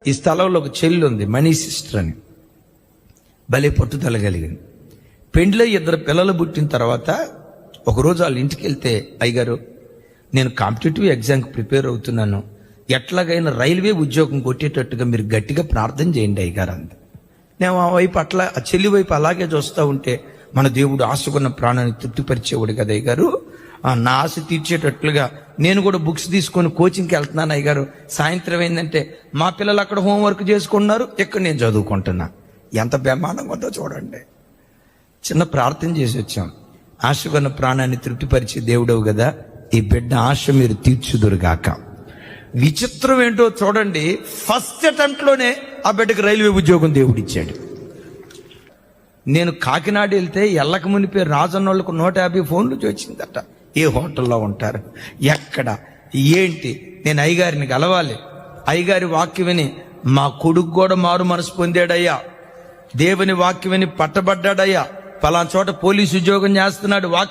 ఈ స్థలంలో ఒక చెల్లి ఉంది, మనీ సిస్టర్ అని. భలే పట్టుదల కలిగింది. పెండ్లో 2 పిల్లలు పుట్టిన తర్వాత ఒకరోజు వాళ్ళ ఇంటికి వెళ్తే, అయ్యగారు నేను కాంపిటేటివ్ ఎగ్జామ్కి ప్రిపేర్ అవుతున్నాను, ఎట్లాగైనా రైల్వే ఉద్యోగం కొట్టేటట్టుగా మీరు గట్టిగా ప్రార్థన చేయండి అయ్యగారు అంది. నేను ఆ చెల్లి వైపు అలాగే చూస్తూ ఉంటే, మన దేవుడు ఆశకున్న ప్రాణాన్ని తృప్తిపరిచేవాడు కదా అయ్యగారు, నా ఆశ తీర్చేటట్లుగా నేను కూడా బుక్స్ తీసుకొని కోచింగ్కి వెళ్తున్నాను అయ్యగారు. సాయంత్రం ఏంటంటే మా పిల్లలు అక్కడ హోంవర్క్ చేసుకున్నారు, ఇక్కడ నేను చదువుకుంటున్నా. ఎంత బ్రహ్మాండంగా ఉందో చూడండి. చిన్న ప్రార్థన చేసి వచ్చాం. ఆశకున్న ప్రాణాన్ని తృప్తిపరిచే దేవుడవు కదా, ఈ బిడ్డ ఆశ మీరు తీర్చుదురుగాక. విచిత్రం ఏంటో చూడండి, ఫస్ట్ అటెంప్ట్లోనే ఆ బిడ్డకి రైల్వే ఉద్యోగం దేవుడు ఇచ్చాడు. నేను కాకినాడ వెళ్తే ఎల్లక మునిపే రాజన్నోళ్ళకు 150 ఫోన్లు వచ్చిందట. ఏ హోటల్లో ఉంటారు, ఎక్కడ, ఏంటి, నేను అయ్యగారిని కలవాలి, అయ్యగారి వాక్యం విని మా కొడుకు కూడా మారు మనసు పొందాడయ్యా, దేవుని వాక్యం విని పట్టబడ్డాడయ్యా, పలానా చోట పోలీసు ఉద్యోగం చేస్తున్నాడు,